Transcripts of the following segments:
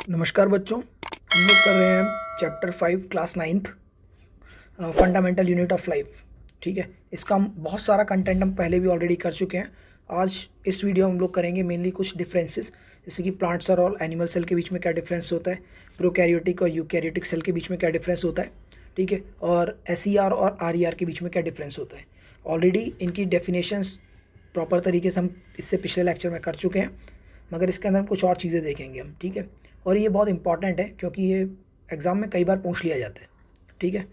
नमस्कार बच्चों, हम लोग कर रहे हैं chapter 5 class 9th fundamental unit of life. ठीक है, इसका हम बहुत सारा कंटेंट हम पहले भी ऑलरेडी कर चुके हैं। आज इस वीडियो हम लोग करेंगे मेनली कुछ डिफरेंसेस, जैसे कि प्लांट सेल और एनिमल सेल के बीच में क्या डिफरेंस होता है, प्रोकैरियोटिक और यूकैरियोटिक सेल के बीच में क्या डिफरेंस होता है, ठीक है, और SER और RER के बीच में क्या डिफरेंस होता है। ऑलरेडी इनकी डेफिनेशंस प्रॉपर तरीके से हम इससे पिछले लेक्चर में कर चुके हैं, मगर इसके अंदर हम कुछ और चीज़ें देखेंगे हम। ठीक है, और ये बहुत इंपॉर्टेंट है क्योंकि ये एग्ज़ाम में कई बार पूछ लिया जाता है। ठीक है,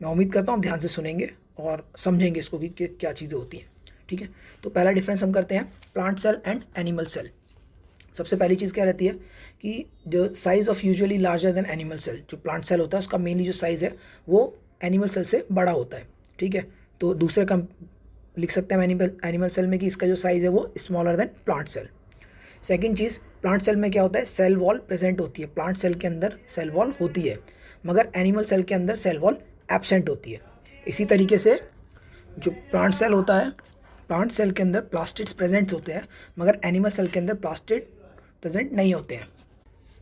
मैं उम्मीद करता हूँ ध्यान से सुनेंगे और समझेंगे इसको कि क्या चीज़ें होती हैं। ठीक है, तो पहला डिफरेंस हम करते हैं plant cell and animal cell. सबसे पहली चीज़ क्या रहती है कि जो size of usually larger than animal cell, जो प्लांट सेल होता है उसका मेनली जो साइज़ है वो एनिमल सेल से बड़ा होता है। ठीक है, तो दूसरे कम लिख सकते हैं एनिमल सेल में कि इसका जो साइज़ है वो smaller than plant cell. Second चीज़, प्लांट सेल में क्या होता है, सेल वॉल प्रेजेंट होती है। प्लांट सेल के अंदर सेल वॉल होती है, मगर एनिमल सेल के अंदर सेल वॉल एब्सेंट होती है। इसी तरीके से जो प्लांट सेल होता है, प्लांट सेल के अंदर प्लास्टिड्स प्रेजेंट होते हैं, मगर एनिमल सेल के अंदर प्लास्टिड प्रेजेंट नहीं होते हैं,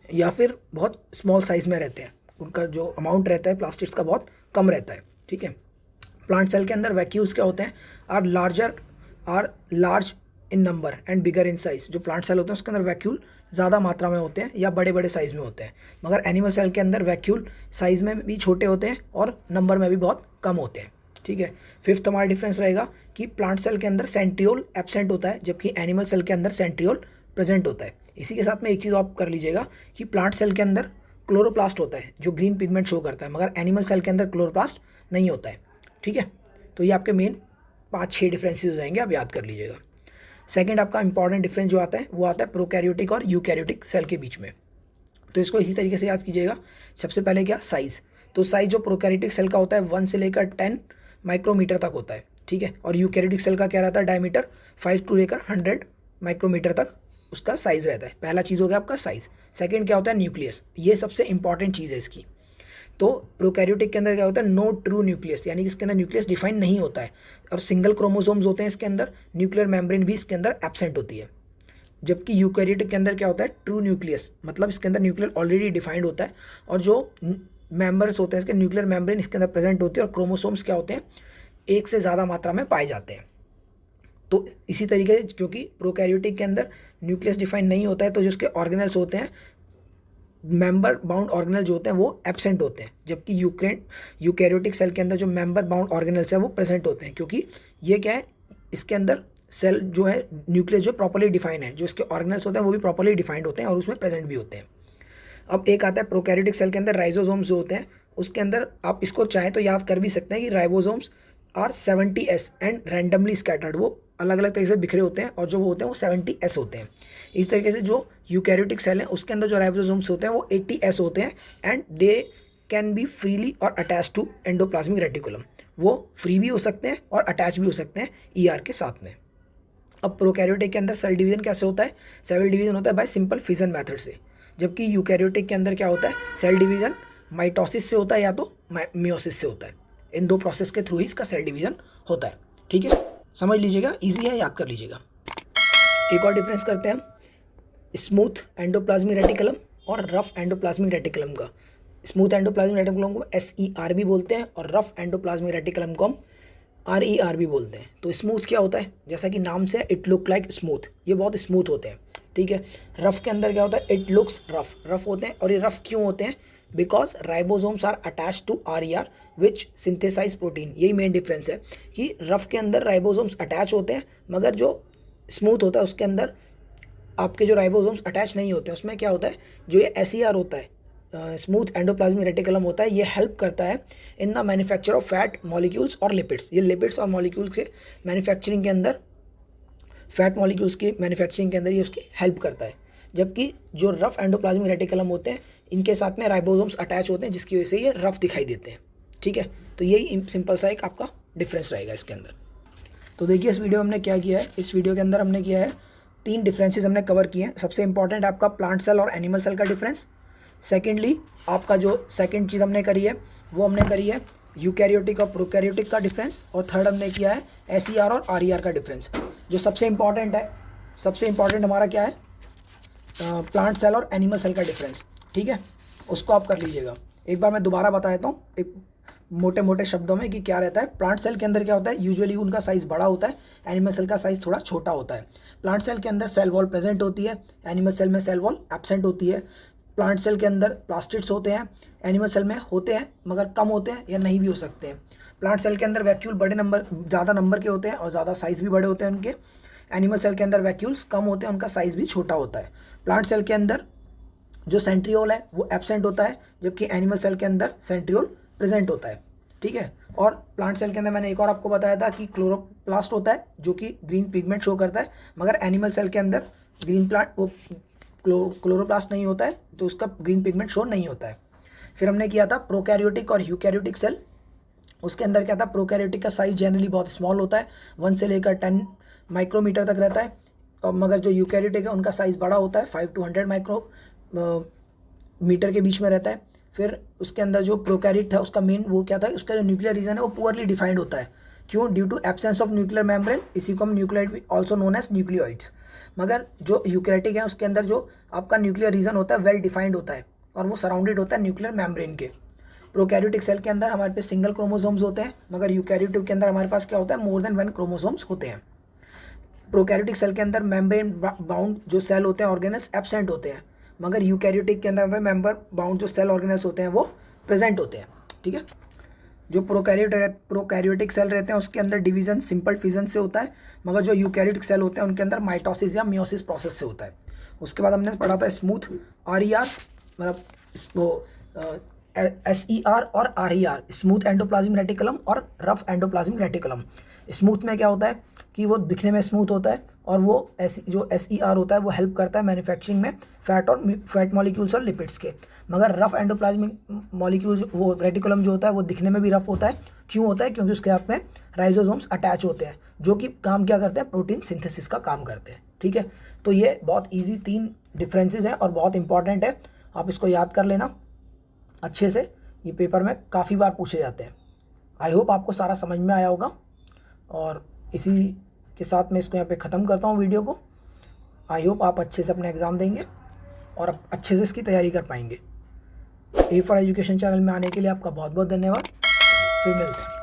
या फिर बहुत स्मॉल साइज़ में रहते हैं। उनका जो अमाउंट रहता है प्लास्टिड्स का बहुत कम रहता है। ठीक है, प्लांट सेल के अंदर वैक्यूल्स क्या होते हैं, are large in number and bigger in size. जो प्लांट सेल होते हैं उसके अंदर वैक्यूल ज़्यादा मात्रा में होते हैं या बड़े बड़े साइज़ में होते हैं, मगर एनिमल सेल के अंदर वैक्यूल साइज़ में भी छोटे होते हैं और नंबर में भी बहुत कम होते हैं। ठीक है, फिफ्थ हमारा डिफरेंस रहेगा कि प्लांट सेल के अंदर सेंट्रियोल एब्सेंट होता है, जबकि एनिमल सेल के अंदर सेंट्रियोल प्रेजेंट होता है। इसी के साथ में एक चीज़ आप कर लीजिएगा कि प्लांट सेल के अंदर क्लोरोप्लास्ट होता है जो ग्रीन पिगमेंट शो करता है, मगर एनिमल सेल के अंदर क्लोरोप्लास्ट नहीं होता है। ठीक है, तो ये आपके मेन 5-6 डिफरेंसेस हो जाएंगे, आप याद कर लीजिएगा। सेकंड आपका इंपॉर्टेंट डिफरेंस जो आता है वो आता है प्रोकैरियोटिक और यूकैरियोटिक सेल के बीच में। तो इसको इसी तरीके से याद कीजिएगा। सबसे पहले क्या, साइज़। तो साइज़ जो प्रोकैरियोटिक सेल का होता है 1 से लेकर 10 माइक्रोमीटर तक होता है। ठीक है, और यूकैरियोटिक सेल का क्या रहता है, डायमीटर 5 टू लेकर 100 माइक्रोमीटर तक उसका साइज़ रहता है। पहला चीज़ हो गया आपका साइज़। सेकेंड क्या होता है, न्यूक्लियस। ये सबसे इंपॉर्टेंट चीज़ है इसकी। तो प्रोकैरियोटिक के अंदर क्या होता है, नो ट्रू न्यूक्लियस, यानी कि इसके अंदर न्यूक्लियस डिफाइन नहीं होता है, और सिंगल क्रोमोसोम्स होते हैं इसके अंदर। न्यूक्लियर मेम्ब्रेन भी इसके अंदर एब्सेंट होती है। जबकि यूकैरियोटिक के अंदर क्या होता है, ट्रू न्यूक्लियस, मतलब इसके अंदर न्यूक्लियर ऑलरेडी डिफाइंड होता है, और जो मेंबर्स होते हैं इसके न्यूक्लियर मेम्ब्रेन इसके अंदर प्रेजेंट होती है, और क्रोमोसोम्स क्या होते हैं, एक से ज़्यादा मात्रा में पाए जाते हैं। तो इसी तरीके से क्योंकि प्रोकैरियोटिक के अंदर न्यूक्लियस डिफाइन नहीं होता है, तो जो उसके ऑर्गेनल्स होते हैं, मेंबर बाउंड ऑर्गेनल जो होते हैं वो एब्सेंट होते हैं, जबकि यूकैरियोटिक सेल के अंदर जो मेंबर बाउंड ऑर्गेनल्स हैं वो प्रेजेंट होते हैं, क्योंकि ये क्या है, इसके अंदर सेल जो है, न्यूक्लियस जो प्रॉपर्ली डिफाइन है, जो इसके ऑर्गेनल्स होते हैं वो भी प्रॉपर्ली डिफाइंड होते हैं और उसमें प्रेजेंट भी होते हैं। अब एक आता है प्रोकैरियोटिक सेल के अंदर राइबोसोम्स जो होते हैं, उसके अंदर आप इसको चाहें तो याद कर भी सकते हैं कि ribosomes are 70S and randomly scattered. वो अलग अलग तरीके से बिखरे होते हैं, और जो वो होते हैं वो 70S होते हैं। इस तरीके से जो यूकैरियोटिक सेल है उसके अंदर जो राइबोसोम्स होते हैं वो 80S होते हैं, and they can be freely और अटैच टू एंडोप्लाज्मिक रेटिकुलम। वो फ्री भी हो सकते हैं और अटैच भी हो सकते हैं ER के साथ में। अब प्रोकैरियोटिक के अंदर सेल डिवीजन कैसे होता है, सेल डिवीजन होता है बाय सिंपल फिजन मेथड से, जबकि यूकैरियोटिक के अंदर क्या होता है, सेल डिवीजन माइटोसिस से होता है या तो मियोसिस से होता है। इन दो प्रोसेस के थ्रू ही इसका सेल डिवीजन होता है। ठीक है, समझ लीजिएगा, इजी है, याद कर लीजिएगा। एक और डिफरेंस करते हैं हम स्मूथ एंडोप्लाज्मिक रेटिकुलम और रफ एंडोप्लाज्मिक रेटिकुलम का। स्मूथ एंडोप्लाज्मिक रेटिकुलम को SER भी बोलते हैं, और रफ एंडोप्लाज्मिक रेटिकुलम को हम RER भी बोलते हैं। तो स्मूथ क्या होता है, जैसा कि नाम से इट लुक लाइक स्मूथ, ये बहुत स्मूथ होते हैं। ठीक है, रफ के अंदर क्या होता है, इट लुक्स रफ होते हैं। और ये रफ क्यों होते हैं, because ribosomes are attach to RER which synthesise protein. यही मेन डिफरेंस है कि रफ के अंदर राइबोसोम्स अटैच होते हैं, मगर जो स्मूथ होता है उसके अंदर आपके जो राइबोसोम्स अटैच नहीं होते हैं। उसमें क्या होता है, जो ये SER होता है, स्मूथ एंडोप्लाज्मिक रेटिकुलम होता है, ये हेल्प करता है in the manufacture of fat molecules और लिपिड्स। ये लिपिड्स और मॉलिक्यूल्स के मैन्युफैक्चरिंग के अंदर, फैट मॉलिक्यूल्स की मैन्युफैक्चरिंग के अंदर ये उसकी हेल्प करता है। जबकि जो रफ एंडोप्लाज्मिक रेटिकुलम होते हैं इनके साथ में राइबोसोम्स अटैच होते हैं, जिसकी वजह से ये रफ दिखाई देते हैं। ठीक है, तो यही सिंपल सा एक आपका डिफरेंस रहेगा इसके अंदर। तो देखिए इस वीडियो में हमने क्या किया है, इस वीडियो के अंदर हमने किया है 3 डिफरेंसेस हमने कवर किए हैं। सबसे इंपॉर्टेंट आपका प्लांट सेल और एनिमल सेल का डिफरेंस। सेकेंडली आपका जो सेकेंड चीज़ हमने करी है वो हमने करी है यूकैरियोटिक और प्रोकैरियोटिक का डिफरेंस। और थर्ड हमने किया है SER और RER का डिफरेंस। जो सबसे इंपॉर्टेंट है, सबसे इंपॉर्टेंट हमारा क्या है, प्लांट सेल और एनिमल सेल का डिफरेंस। ठीक है, उसको आप कर लीजिएगा। एक बार मैं दोबारा बता देता हूँ एक मोटे मोटे शब्दों में कि क्या रहता है। प्लांट सेल के अंदर क्या होता है, यूजुअली उनका साइज़ बड़ा होता है, एनिमल सेल का साइज़ थोड़ा छोटा होता है। प्लांट सेल के अंदर सेल वॉल प्रेजेंट होती है, एनिमल सेल में सेल वॉल एब्सेंट होती है। प्लांट सेल के अंदर प्लास्टिड्स होते हैं, एनिमल सेल में होते हैं मगर कम होते हैं या नहीं भी हो सकते हैं। प्लांट सेल के अंदर वैक्यूल ज़्यादा नंबर के होते हैं और ज़्यादा साइज़ भी बड़े होते हैं उनके। एनिमल सेल के अंदर वैक्यूल्स कम होते हैं, उनका साइज़ भी छोटा होता है। प्लांट सेल के अंदर जो सेंट्रियोल है वो एब्सेंट होता है, जबकि एनिमल सेल के अंदर सेंट्रियोल प्रेजेंट होता है, ठीक है। और प्लांट सेल के अंदर मैंने एक और आपको बताया था कि क्लोरोप्लास्ट होता है जो कि ग्रीन पिगमेंट शो करता है, मगर एनिमल सेल के अंदर क्लोरोप्लास्ट नहीं होता है, तो उसका ग्रीन पिगमेंट शो नहीं होता है। फिर हमने किया था प्रोकैरियोटिक और यूकैरियोटिक सेल। उसके अंदर क्या था, प्रोकैरियोटिक का साइज़ जनरली बहुत स्मॉल होता है, 1 से लेकर 10 माइक्रोमीटर तक रहता है, और मगर जो यूकैरियोटिक है उनका साइज़ बड़ा होता है, 5 to 100 माइक्रोमीटर के बीच में रहता है। फिर उसके अंदर जो प्रोकैरियोट था उसका मेन वो क्या था, उसका जो न्यूक्लियर रीजन है वो पुअरली डिफाइंड होता है। क्यों? Due to absence of nuclear membrane, इसी को हम nucleoid also known as nucleoids. मगर जो यूकैरियोटिक है उसके अंदर जो आपका न्यूक्लियर रीजन होता है वेल डिफाइंड होता है और वो सराउंडेड होता है न्यूक्लियर मेम्ब्रेन के। प्रोकैरियोटिक सेल के अंदर हमारे पास सिंगल क्रोमोसोम्स होते हैं, मगर यूकैरियोटिक के अंदर हमारे पास क्या होता है, मोर देन 1 क्रोमोसोम्स होते हैं। प्रोकैरियोटिक सेल के अंदर मेम्ब्रेन बाउंड जो सेल होते हैं ऑर्गेनल्स एब्सेंट होते हैं, मगर यूकैरियोटिक के अंदर मेंबर बाउंड जो सेल ऑर्गेनल्स होते हैं वो प्रेजेंट होते हैं, ठीक है। जो प्रोकैरियोटिक सेल रहते हैं उसके अंदर डिवीजन सिंपल फिजन से होता है, मगर जो यूकैरियोटिक सेल होते हैं उनके अंदर माइटोसिस या मियोसिस प्रोसेस से होता है। उसके बाद हमने पढ़ा था स्मूथ RER, मतलब SER और RER, स्मूथ एंडोप्लाज्मिक रेटिकुलम और रफ एंडोप्लाज्मिक रेटिकुलम। स्मूथ में क्या होता है कि वो दिखने में स्मूथ होता है, और वो जो SER होता है वो हेल्प करता है मैन्युफैक्चरिंग में फैट मॉलिक्यूल्स और लिपिड्स के। मगर रफ एंडोप्लाज्मिक मॉलिक्यूल्स वो रेटिकुलम जो होता है वो दिखने में भी रफ होता है। क्यों होता है? क्योंकि उसके हाथ में राइजोसोम्स अटैच होते हैं जो कि काम क्या करते हैं, प्रोटीन सिंथेसिस का काम करते हैं, ठीक है। तो ये बहुत ईजी 3 डिफरेंसेस हैं और बहुत इंपॉर्टेंट है, आप इसको याद कर लेना अच्छे से, ये पेपर में काफ़ी बार पूछे जाते हैं। आई होप आपको सारा समझ में आया होगा, और इसी के साथ मैं इसको यहाँ पे ख़त्म करता हूँ वीडियो को। आई होप आप अच्छे से अपना एग्ज़ाम देंगे और अच्छे से इसकी तैयारी कर पाएंगे। A4 एजुकेशन चैनल में आने के लिए आपका बहुत बहुत धन्यवाद। फिर मिलते हैं।